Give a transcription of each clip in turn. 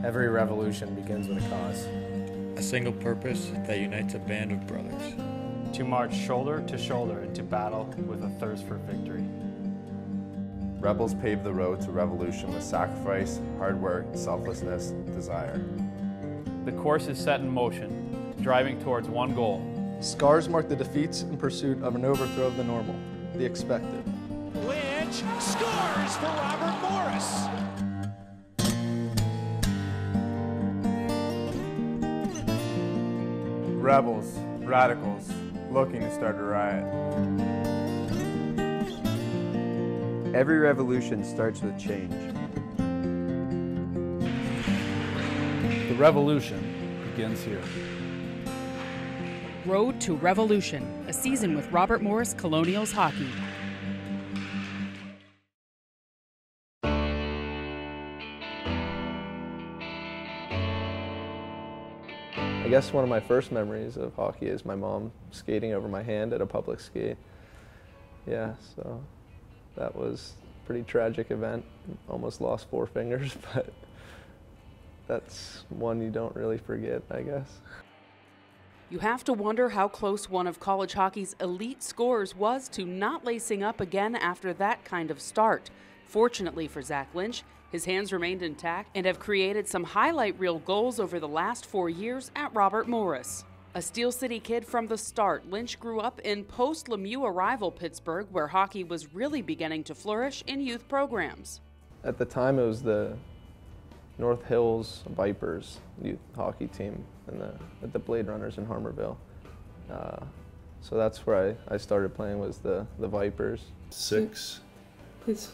Every revolution begins with a cause. A single purpose that unites a band of brothers. To march shoulder to shoulder into battle with a thirst for victory. Rebels paved the road to revolution with sacrifice, hard work, selflessness, desire. The course is set in motion, driving towards one goal. Scars mark the defeats in pursuit of an overthrow of the normal, the expected. Lynch scores for Robert Morris. Rebels, radicals, looking to start a riot. Every revolution starts with change. The revolution begins here. Road to Revolution, a season with Robert Morris Colonials hockey. I guess one of my first memories of hockey is my mom skating over my hand at a public skate. Yeah, so that was a pretty tragic event. Almost lost 4 fingers, but that's one you don't really forget, I guess. You have to wonder how close one of college hockey's elite scorers was to not lacing up again after that kind of start. Fortunately for Zac Lynch, his hands remained intact and have created some highlight reel goals over the last 4 years at Robert Morris. A Steel City kid from the start, Lynch grew up in post-Lemieux arrival Pittsburgh, where hockey was really beginning to flourish in youth programs. At the time, it was the North Hills Vipers youth hockey team at the Blade Runners in Harmarville. So that's where I started playing, was the Vipers. 6. His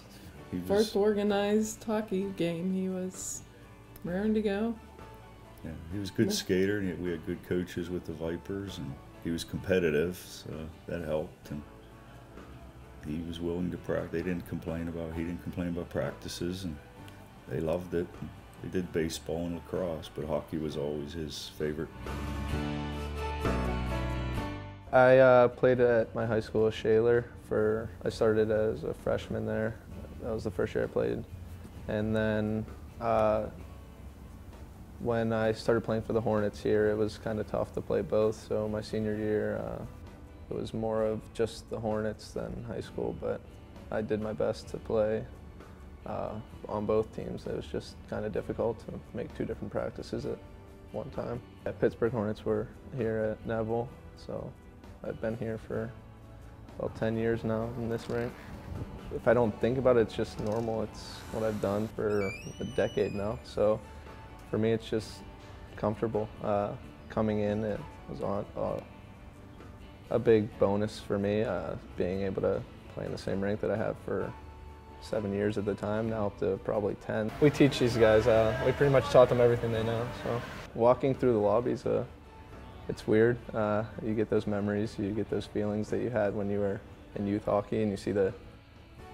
first organized hockey game, he was raring to go. Yeah, he was a good skater, and we had good coaches with the Vipers, and he was competitive, so that helped. And he was willing to practice. He didn't complain about practices, and they loved it. They did baseball and lacrosse, but hockey was always his favorite. I played at my high school, Shaler. I started as a freshman there. That was the first year I played. And then when I started playing for the Hornets here, it was kind of tough to play both. So my senior year, it was more of just the Hornets than high school, but I did my best to play on both teams. It was just kind of difficult to make 2 different practices at one time. Pittsburgh Hornets were here at Neville, so I've been here for about 10 years now in this rink. If I don't think about it, it's just normal. It's what I've done for a decade now. So for me, it's just comfortable. Coming in, it was a big bonus for me, being able to play in the same rink that I have for 7 years at the time, now up to probably 10. We teach these guys, we pretty much taught them everything they know. So walking through the lobbies, it's weird. You get those memories, you get those feelings that you had when you were in youth hockey, and you see the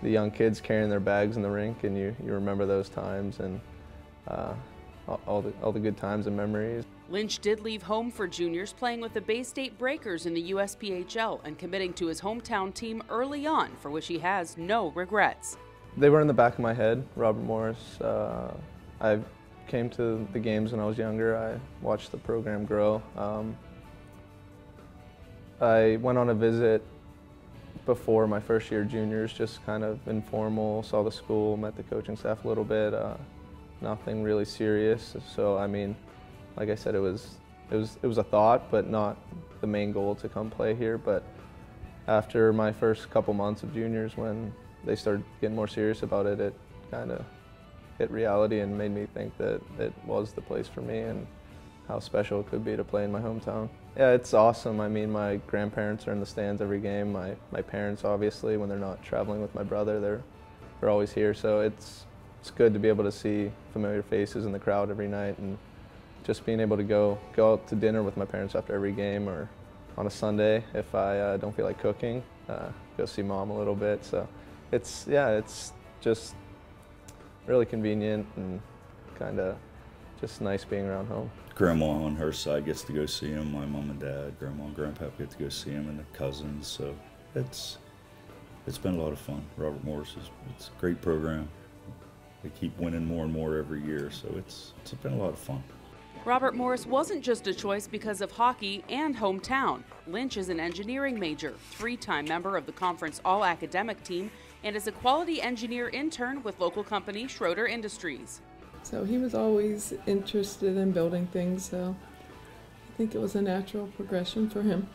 young kids carrying their bags in the rink, and you remember those times and all the good times and memories. Lynch did leave home for juniors, playing with the Bay State Breakers in the USPHL and committing to his hometown team early on, for which he has no regrets. They were in the back of my head, Robert Morris. I came to the games when I was younger. I watched the program grow. I went on a visit before my first year juniors, just kind of informal, saw the school, met the coaching staff a little bit, nothing really serious. So I mean, like I said, it was a thought, but not the main goal to come play here. But after my first couple months of juniors, when they started getting more serious about it, it kind of hit reality and made me think that it was the place for me and how special it could be to play in my hometown. Yeah, it's awesome. I mean, my grandparents are in the stands every game. My parents, obviously, when they're not traveling with my brother, they're always here. So it's good to be able to see familiar faces in the crowd every night, and just being able to go out to dinner with my parents after every game, or on a Sunday if I don't feel like cooking, go see mom a little bit. So it's just really convenient and kind of just nice being around home. Grandma on her side gets to go see him. My mom and dad, grandma and grandpa get to go see him, and the cousins. So it's been a lot of fun. Robert Morris it's a great program. they keep winning more and more every year. So it's been a lot of fun. Robert Morris wasn't just a choice because of hockey and hometown. Lynch is an engineering major, 3-time member of the conference all-academic team, and is a quality engineer intern with local company Schroeder Industries. So he was always interested in building things, so I think it was a natural progression for him.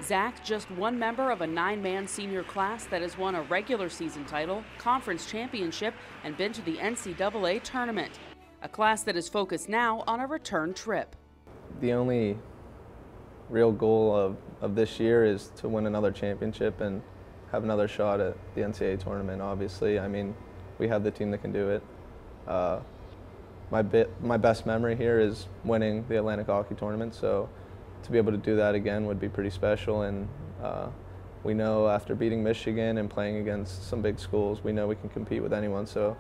Zac, just one member of a 9-man senior class that has won a regular season title, conference championship, and been to the NCAA tournament. A class that is focused now on a return trip. The only real goal of this year is to win another championship and have another shot at the NCAA tournament, obviously. I mean, we have the team that can do it. My best memory here is winning the Atlantic Hockey Tournament, so to be able to do that again would be pretty special. And we know after beating Michigan and playing against some big schools, we know we can compete with anyone. So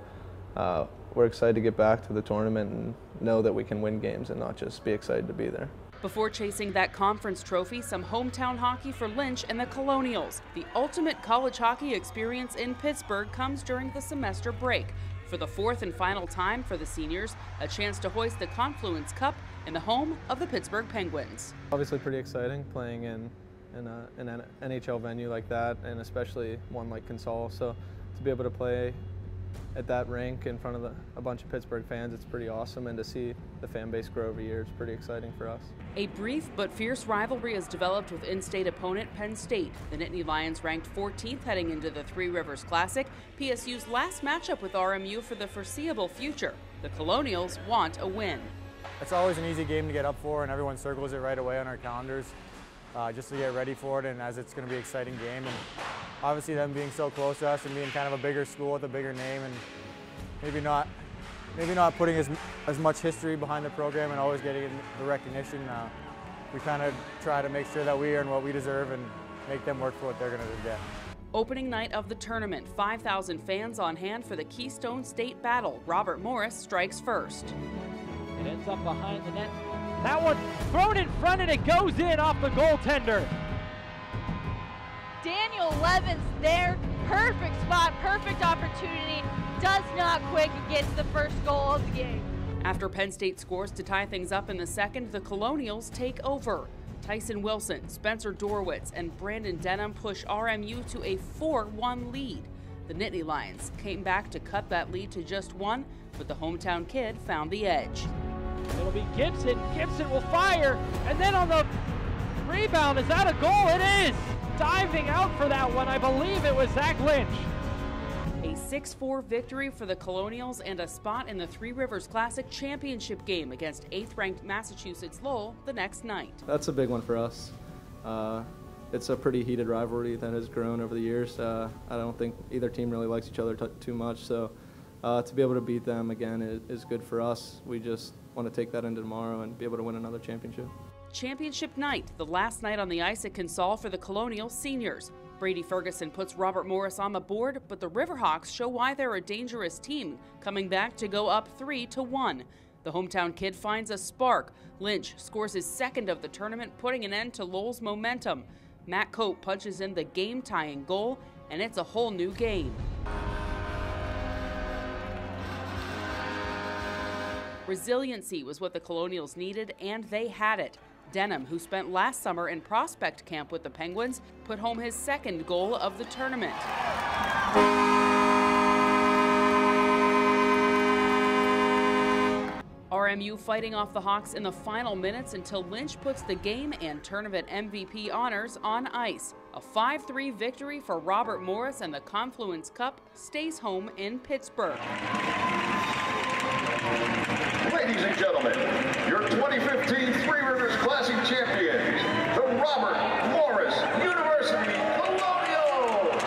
we're excited to get back to the tournament and know that we can win games and not just be excited to be there. Before chasing that conference trophy, some hometown hockey for Lynch and the Colonials. The ultimate college hockey experience in Pittsburgh comes during the semester break. For the 4th and final time for the seniors, a chance to hoist the Confluence Cup in the home of the Pittsburgh Penguins. Obviously pretty exciting playing in an NHL venue like that, and especially one like CONSOL. So to be able to play at that rink in front of a bunch of Pittsburgh fans, it's pretty awesome, and to see the fan base grow over years, pretty exciting for us. A brief but fierce rivalry is developed with in-state opponent Penn State. The Nittany Lions ranked 14th heading into the Three Rivers Classic, PSU's last matchup with RMU for the foreseeable future. The Colonials want a win. It's always an easy game to get up for, and everyone circles it right away on our calendars just to get ready for it, and as it's going to be an exciting game. And obviously them being so close to us and being kind of a bigger school with a bigger name, and maybe not putting as much history behind the program and always getting the recognition, we kind of try to make sure that we earn what we deserve and make them work for what they're going to get. Opening night of the tournament, 5,000 fans on hand for the Keystone State battle. Robert Morris strikes first. It ends up behind the net. That one thrown in front and it goes in off the goaltender. Daniel Levin's there, perfect spot, perfect opportunity, does not quit and gets the first goal of the game. After Penn State scores to tie things up in the second, the Colonials take over. Tyson Wilson, Spencer Dorwitz, and Brandon Denham push RMU to a 4-1 lead. The Nittany Lions came back to cut that lead to just 1, but the hometown kid found the edge. It'll be Gibson. Gibson will fire, and then on the rebound, is that a goal? It is! Diving out for that one, I believe it was Zac Lynch. A 6-4 victory for the Colonials and a spot in the Three Rivers Classic championship game against 8th-ranked Massachusetts Lowell the next night. That's a big one for us. It's a pretty heated rivalry that has grown over the years. I don't think either team really likes each other too much, so to be able to beat them again is good for us. We just want to take that into tomorrow and be able to win another championship. Championship night, the last night on the ice at CONSOL for the Colonial seniors. Brady Ferguson puts Robert Morris on the board, but the Riverhawks show why they're a dangerous team, coming back to go up 3-1. The hometown kid finds a spark. Lynch scores his second of the tournament, putting an end to Lowell's momentum. Matt Cope punches in the game-tying goal, and it's a whole new game. Resiliency was what the Colonials needed, and they had it. Denham, who spent last summer in prospect camp with the Penguins, put home his second goal of the tournament. RMU fighting off the Hawks in the final minutes until Lynch puts the game and tournament MVP honors on ice. A 5-3 victory for Robert Morris, and the Confluence Cup stays home in Pittsburgh. Ladies and gentlemen, your 2015 Three Rivers Classic champions, the Robert Morris University Colonials!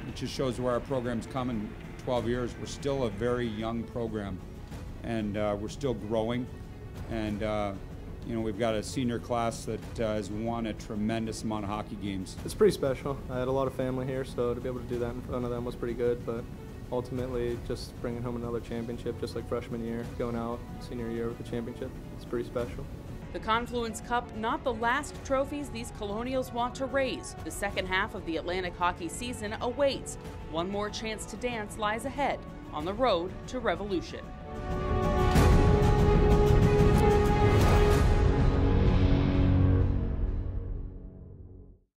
It just shows where our program's come in 12 years. We're still a very young program, and we're still growing. And you know, we've got a senior class that has won a tremendous amount of hockey games. It's pretty special. I had a lot of family here, so to be able to do that in front of them was pretty good, but ultimately just bringing home another championship, just like freshman year, going out senior year with the championship, it's pretty special. The Confluence Cup, not the last trophies these Colonials want to raise. The second half of the Atlantic hockey season awaits. One more chance to dance lies ahead on the road to Revolution.